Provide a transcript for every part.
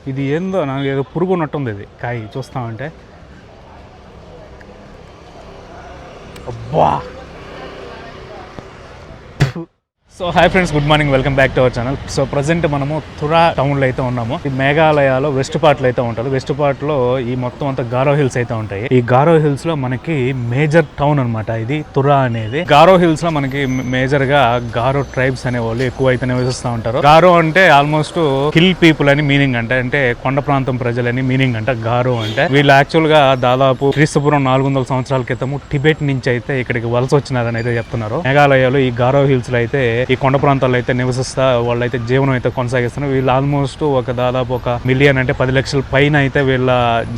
ఇది ఏందో నాకు ఏదో పురుగు ఉన్నట్టుంది. ఇది కాయ చూస్తామంటే అబ్బా. So hi friends, good morning, welcome back to our channel. So present మనము తురా టౌన్లో అయితే ఉన్నాము. ఈ మేఘాలయాలో వెస్ట్ పార్ట్లో అయితే ఉంటారు. వెస్ట్ పార్ట్లో ఈ మొత్తం అంతా గారో హిల్స్ అయితే ఉంటాయి. ఈ గారో హిల్స్ లో మనకి మేజర్ టౌన్ అనమాట ఇది తురా అనేది. గారో హిల్స్ లో మనకి మేజర్ గా గారో ట్రైబ్స్ అనే వాళ్ళు ఎక్కువ అయితే నివసిస్తూ ఉంటారు. గారో అంటే ఆల్మోస్ట్ హిల్ పీపుల్ అని మీనింగ్ అంటే కొండ ప్రాంతం ప్రజలని మీనింగ్ అంట గారో అంటే. వీళ్ళు యాక్చువల్ గా దాదాపు క్రీస్తుపురం 400 సంవత్సరాల క్రితము టిబెట్ నుంచి అయితే ఇక్కడికి వలస వచ్చినారని అయితే చెప్తున్నారు. మేఘాలయాలో ఈ గారో హిల్స్ లో అయితే ఈ కొండ ప్రాంతాల్లో అయితే నివసిస్తా వాళ్ళైతే జీవనం అయితే కొనసాగిస్తున్నారు. వీళ్ళు ఆల్మోస్ట్ దాదాపు 1 మిలియన్ అంటే 10 లక్షల పైన అయితే వీళ్ళ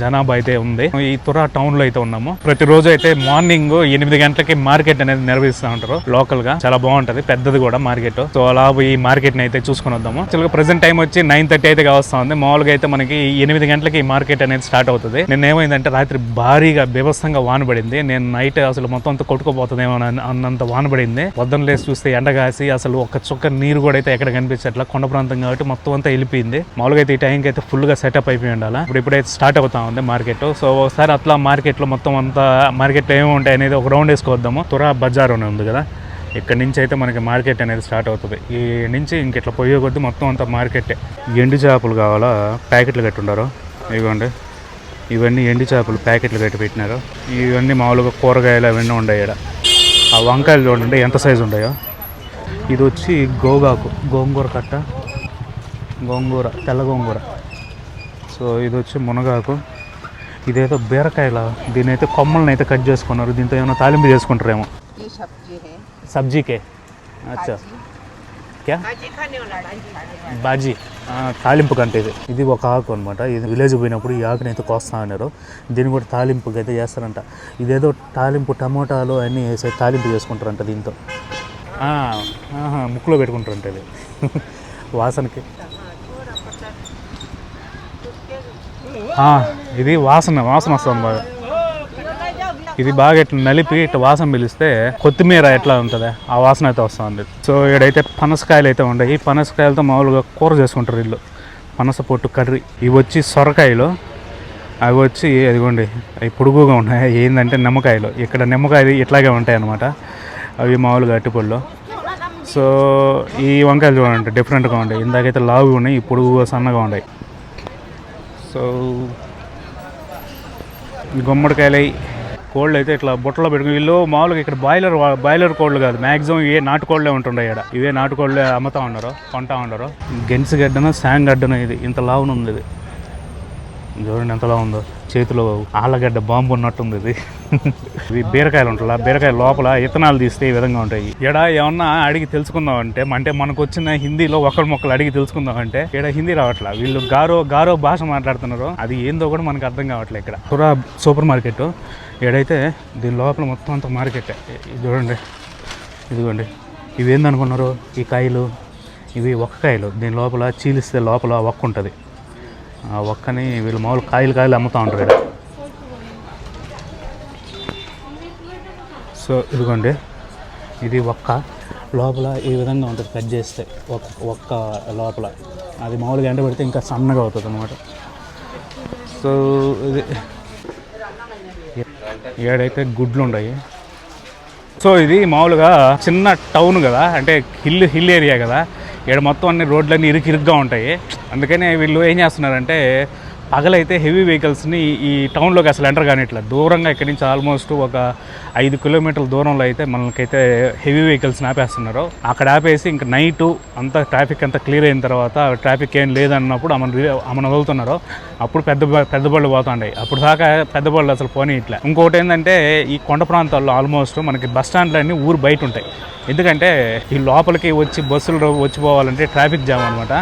జనాభా అయితే ఉంది. ఈ తురా టౌన్ లో అయితే ఉన్నాము. ప్రతిరోజు అయితే మార్నింగ్ 8 గంటలకి మార్కెట్ అనేది నిర్వహిస్తూ ఉంటారు లోకల్ గా. చాలా బాగుంటది, పెద్దది కూడా మార్కెట్. సో అలా ఈ మార్కెట్ ని అయితే చూసుకుని వద్దాము. యాక్చువల్గా ప్రెసెంట్ టైం వచ్చి 9:30 అయితే వస్తా ఉంది. మామూలుగా అయితే మనకి 8 గంటలకి ఈ మార్కెట్ అనేది స్టార్ట్ అవుతుంది. నేను ఏమైందంటే రాత్రి భారీగా బీభత్సంగా వాన పడింది. నేను నైట్ అసలు మొత్తం అంతా కొట్టుకుపోతుందేమో అన్నంత వాన పడింది. పొద్దున్న లేసి చూస్తే ఎండగాసి అసలు ఒక చుక్క నీరు కూడా అయితే ఎక్కడ కనిపించట్లా. కొండ ప్రాంతం కాబట్టి మొత్తం అంతా వెళ్ళిపోయింది. మామూలుగా అయితే ఈ టైంకి అయితే ఫుల్ గా సెటప్ అయిపోయి ఉండాలి. ఇప్పుడైతే స్టార్ట్ అవుతా ఉంది మార్కెట్. సో ఒకసారి అట్లా మార్కెట్ లో మొత్తం అంతా మార్కెట్ లో ఏమి ఉంటాయి అనేది ఒక రౌండ్ వేసుకోవద్దాము. తురా బజార్ అని ఉంది కదా, ఇక్కడ నుంచి అయితే మనకి మార్కెట్ అనేది స్టార్ట్ అవుతుంది. ఈ నుంచి ఇంకెట్లా పోయే కొద్దీ మొత్తం అంతా మార్కెట్. ఎండు చేపలు కావాలా ప్యాకెట్లు కట్టుండారు. ఇవ్వండి, ఇవన్నీ ఎండు చేపలు ప్యాకెట్లు కట్టి పెట్టినారు. ఇవన్నీ మామూలుగా కూరగాయలు అవన్నీ ఉన్నాయి ఇక్కడ. ఆ వంకాయలు చూడండి ఎంత సైజు ఉన్నాయో. ఇది వచ్చి గోగాకు, గోంగూర కట్ట, గోంగూర, తెల్ల గోంగూర. సో ఇది వచ్చి మునగాకు. ఇదేదో బీరకాయల, దీని అయితే కొమ్మలను అయితే కట్ చేసుకున్నారు. దీంతో ఏమైనా తాలింపు చేసుకుంటారేమో. సబ్జీకే అచ్చా క్యా బాజీ తాలింపు కంటే ఇది ఒక ఆకు అనమాట. ఇది విలేజ్ పోయినప్పుడు ఈ ఆకుని అయితే కోస్తా అన్నారు. దీన్ని కూడా తాలింపుకి అయితే చేస్తారంట. ఇదేదో తాలింపు టమోటాలు అన్నీ వేసి తాలింపు చేసుకుంటారంట. దీంతో ముక్కులో పెట్టుకుంటారంట ఇది వాసనకి. ఇది వాసన వస్తుంది బాగా. ఇది బాగా ఇట్లా నలిపి ఇట్లా వాసన పిలిస్తే కొత్తిమీర ఎట్లా ఉంటుంది ఆ వాసన అయితే వస్తుంది. సో ఇక్కడైతే పనసకాయలు అయితే ఉన్నాయి. పనసకాయలతో మామూలుగా కూర చేసుకుంటారు వీళ్ళు, పనస పొట్టు కర్రీ. ఇవి వచ్చి సొరకాయలు, అవి వచ్చి అదిగోండి అవి పొడుగుగా ఉన్నాయి. ఏంటంటే నిమ్మకాయలు. ఇక్కడ నిమ్మకాయలు ఇట్లాగే ఉంటాయి అన్నమాట. అవి మామూలుగా అట్టిపళ్ళు. సో ఈ వంకాయలు చూడండి డిఫరెంట్గా ఉంటాయి. ఇందాకైతే లావుగా ఉన్నాయి, ఈ పొడుగుగా సన్నగా ఉన్నాయి. సో గుమ్మడికాయలు, కోళ్ళు అయితే ఇట్లా బుట్టలో పెట్టుకుని వీళ్ళు మామూలుగా ఇక్కడ బాయిలర్ కోళ్ళు కాదు, మ్యాక్సిమం ఏ నాటుకోళ్ళే ఉంటుండే ఇక్కడ. ఇవే నాటుకోళ్ళే అమ్ముతా ఉన్నారు, కొంటా ఉన్నారు. గెన్సిగడ్డను శాంగడ్డను ఇది ఇంత లావునుంది. ఇది చూడండి ఎంత లావు ఉందో. చేతిలో ఆళ్ళగడ్డ బాంబు ఉన్నట్టుంది ఇది. ఇవి బీరకాయలు ఉంటాయి. ఆ బీరకాయ లోపల ఇత్తనాలు తీస్తే ఈ విధంగా ఉంటాయి. ఇక్కడ ఏమన్నా అడిగి తెలుసుకుందాం అంటే మనకు వచ్చిన హిందీలో ఒకళ్ళు అడిగి తెలుసుకుందాం అంటే ఇక్కడ హిందీ రావట్లేదు. వీళ్ళు గారో భాష మాట్లాడుతున్నారు. అది ఏందో కూడా మనకు అర్థం కావట్లేదు. ఇక్కడ తురా సూపర్ మార్కెట్ ఏడైతే దీని లోపల మొత్తం అంత మార్కెట్. చూడండి, ఇదిగోండి ఇవి ఏందనుకున్నారు ఈ కాయలు, ఇవి ఒక్కకాయలు. దీని లోపల చీలిస్తే లోపల ఒక్క ఉంటుంది. ఆ ఒక్కని వీళ్ళు మామూలు కాయలు అమ్ముతూ ఉంటారు ఇక్కడ. సో ఇదిగోండి ఇది ఒక్క లోపల ఈ విధంగా ఉంటుంది. కట్ చేస్తే ఒక్క లోపల అది మామూలుగా ఎండబెడితే ఇంకా సన్నగా అవుతుంది అన్నమాట. సో ఇది ఏడైతే గుడ్లు ఉన్నాయి. సో ఇది మామూలుగా చిన్న టౌన్ కదా, అంటే హిల్ ఏరియా కదా. ఇక్కడ మొత్తం అన్ని రోడ్లన్నీ ఇరుగ్గా ఉంటాయి. అందుకనే వీళ్ళు ఏం చేస్తున్నారంటే పగలైతే హెవీ వెహికల్స్ని ఈ టౌన్లోకి అసలు ఎంటర్ కానిట్లేదు. దూరంగా ఇక్కడి నుంచి ఆల్మోస్ట్ ఒక 5 కిలోమీటర్ల దూరంలో అయితే మనకైతే హెవీ వెహికల్స్ని ఆపేస్తున్నారు. అక్కడ ఆపేసి ఇంకా నైటు అంతా ట్రాఫిక్ అంతా క్లియర్ అయిన తర్వాత ట్రాఫిక్ ఏం లేదన్నప్పుడు అమను వదులుతున్నారు. అప్పుడు పెద్ద బళ్ళు పోతుంటాయి. అప్పుడు దాకా పెద్ద బళ్ళు అసలు పోనీ ఇట్లా. ఇంకోటి ఏంటంటే ఈ కొండ ప్రాంతాల్లో ఆల్మోస్ట్ మనకి బస్ స్టాండ్లన్నీ ఊరు బయట ఉంటాయి. ఎందుకంటే ఈ లోపలికి వచ్చి బస్సులు వచ్చిపోవాలంటే ట్రాఫిక్ జామ్ అనమాట.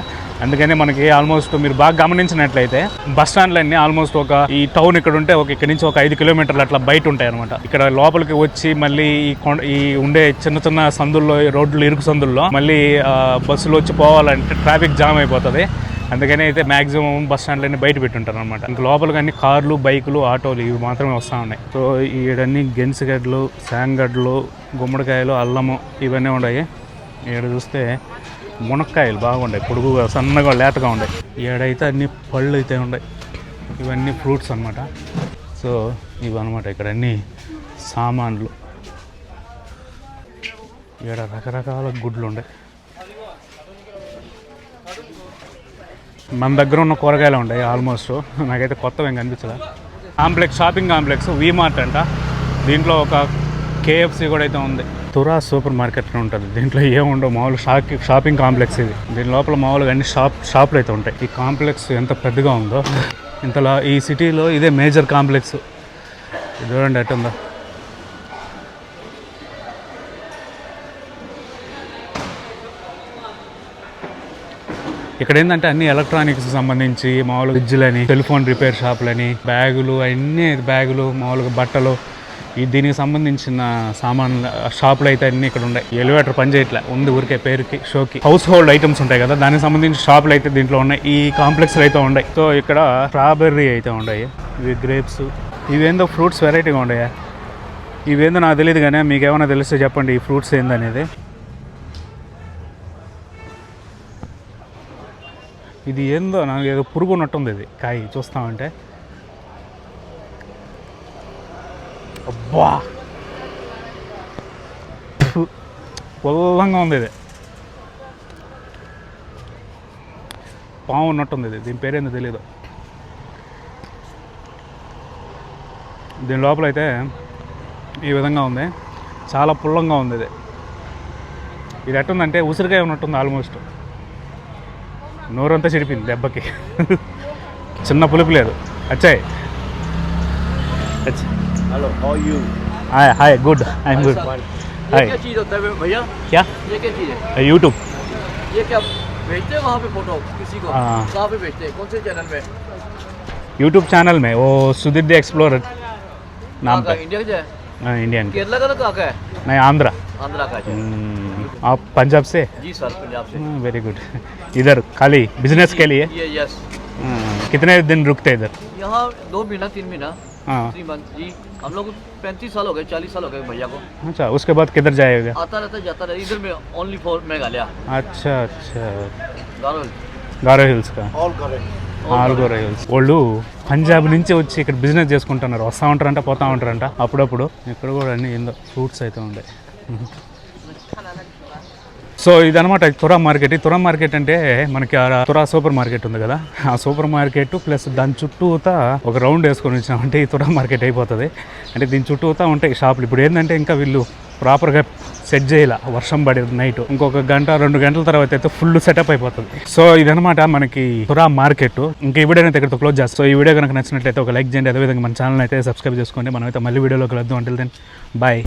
అందుకని మనకి ఆల్మోస్ట్ మీరు బాగా గమనించినట్లయితే బస్ స్టాండ్లన్నీ ఆల్మోస్ట్ ఈ టౌన్ ఇక్కడ ఉంటే ఇక్కడ నుంచి ఒక 5 కిలోమీటర్లు అట్లా బయట ఉంటాయి అనమాట. ఇక్కడ లోపలికి వచ్చి మళ్ళీ ఈ ఉండే చిన్న సందుల్లో, రోడ్లు ఇరుకు సందుల్లో మళ్ళీ బస్సులు వచ్చి పోవాలంటే ట్రాఫిక్ జామ్ అయిపోతుంది. అందుకని అయితే మ్యాక్సిమం బస్ స్టాండ్లన్నీ బయట పెట్టుంటారు అనమాట. ఇంకా లోపలికి అన్ని కార్లు, బైకులు, ఆటోలు ఇవి మాత్రమే వస్తూ ఉన్నాయి. సో ఈడన్నీ గెన్సిగడ్డలు, శాంగడ్డలు, గుమ్మడికాయలు, అల్లము ఇవన్నీ ఉన్నాయి. ఇక్కడ చూస్తే మునక్కాయలు బాగుంటాయి, పొడుగుగా సన్నగా లేతగా ఉన్నాయి. ఏడైతే అన్ని పళ్ళు అయితే ఉన్నాయి, ఇవన్నీ ఫ్రూట్స్ అనమాట. సో ఇవన్నమాట ఇక్కడ అన్ని సామాన్లు. ఇక్కడ రకరకాల గుడ్లు ఉన్నాయి. మన దగ్గర ఉన్న కూరగాయలు ఉంటాయి ఆల్మోస్ట్. నాకైతే కొత్తగా ఏం కనిపించదా. షాపింగ్ కాంప్లెక్స్ వీమార్ట్ అంట. దీంట్లో ఒక KFC కూడా అయితే ఉంది. తురా సూపర్ మార్కెట్ ఉంటుంది. దీంట్లో ఏముండవు, మామూలు షాపింగ్ కాంప్లెక్స్ ఇది. దీని లోపల మామూలుగా అన్ని షాపులు అయితే ఉంటాయి. ఈ కాంప్లెక్స్ ఎంత పెద్దగా ఉందో, ఇంతలా ఈ సిటీలో ఇదే మేజర్ కాంప్లెక్స్. చూడండి ఎట్టుందో. ఇక్కడ ఏంటంటే అన్ని ఎలక్ట్రానిక్స్ సంబంధించి మామూలుగా ఫ్రిడ్జ్లని, సెల్ ఫోన్ రిపేర్ షాపులని, బ్యాగులు, బ్యాగులు, మామూలుగా బట్టలు, దీనికి సంబంధించిన సామాన్ల షాపులు అయితే అన్ని ఇక్కడ ఉన్నాయి. ఎలివేటర్ పని చేయట్లే, ఉంది ఊరికే పేరుకి, షోకి. హౌస్ హోల్డ్ ఐటమ్స్ ఉంటాయి కదా, దానికి సంబంధించిన షాపులు అయితే దీంట్లో ఉన్నాయి, ఈ కాంప్లెక్స్లో అయితే ఉన్నాయి. సో ఇక్కడ స్ట్రాబెర్రీ అయితే ఉన్నాయి, ఇవి గ్రేప్స్, ఇవేందో ఫ్రూట్స్ వెరైటీగా ఉన్నాయా. ఇవేందో నాకు తెలియదు, కానీ మీకు ఏమైనా తెలిస్తే చెప్పండి ఈ ఫ్రూట్స్ ఏందనేది. ఇది ఏందో నాకు ఏదో పురుగు ఉన్నట్టుంది. ఇది కాయ చూస్తామంటే, అబ్బా పొల్లంగా ఉంది. ఇది పాము ఉన్నట్టుంది. ఇది దీని పేరేందో తెలీదు. దీని లోపల అయితే ఈ విధంగా ఉంది, చాలా పుల్లంగా ఉంది. ఇది ఎట్టుందంటే ఉసిరికాయ ఉన్నట్టుంది ఆల్మోస్ట్. నోరంతా చెడిపోయింది దెబ్బకి. చిన్న పులుపు లేదు. అచ్చాయ్. Hello, how you? Hi good, I am good. ये क्या चीज़ होता है भैया? क्या? ये क्या चीज़ है? यूट्यूब. ये क्या भेजते हैं वहाँ पे फोटो किसी को? हाँ। कहाँ पे भेजते हैं? कौन से चैनल में? यूट्यूब चैनल में वो सुधीर द एक्सप्लोरर नाम कहाँ का? पे. इंडिया का है? इंडियन. केरला का कहाँ का है? नहीं, आंध्रा. आंध्रा का है। आप पंजाब से? जी सर, पंजाब से। Very good. इधर खाली बिजनेस के लिए? ये यस। कितने दिन रुकते इधर? यहाँ 2 महीना 3 महीना, हाँ. 3 मंथ जी। हम लोग 35 साल हो गए, 40 साल हो गए भैया को। अच्छा, उसके बाद किधर जाएगा? आता रहता जाता रहता इधर में, ओनली फॉर मेघालय। अच्छा अच्छा. गारो గారో హిల్స్ కా? ऑल करे। ఆల్గోరా హిల్స్. వాళ్ళు పంజాబ్ నుంచి వచ్చి ఇక్కడ బిజినెస్ చేసుకుంటున్నారు. వస్తూ ఉంటారంట, పోతూ ఉంటారంట అప్పుడప్పుడు. ఇక్కడ కూడా అన్ని ఏందో ఫ్రూట్స్ అయితే ఉంటాయి. సో ఇదనమాట తురా మార్కెట్. ఈ తురా మార్కెట్ అంటే మనకి తురా సూపర్ మార్కెట్ ఉంది కదా, ఆ సూపర్ మార్కెట్ ప్లస్ దాని చుట్టూతా ఒక రౌండ్ వేసుకొని వచ్చినామంటే ఈ తురా మార్కెట్ అయిపోతుంది. అంటే దీని చుట్టూతా ఉంటాయి షాపులు. ఇప్పుడు ఏంటంటే ఇంకా వీళ్ళు ప్రాపర్గా సెట్ చేయాల, వర్షం పడేది నైట్. ఇంకొక గంట 2 గంటల తర్వాత అయితే ఫుల్ సెటప్ అయిపోతుంది. సో ఇదనమాట మనకి తురా మార్కెట్. ఇంకా ఈ వీడియో అయితే ఇక్కడ క్లోజ్ చేస్తాం. సో ఈ వీడియో కనుక నచ్చినట్లయితే ఒక లైక్ చేయండి. అదేవిధంగా మన ఛానల్ అయితే సబ్స్క్రైబ్ చేసుకోండి. మనమైతే మళ్ళీ వీడియోలోకి వెళ్దాం. Until then bye.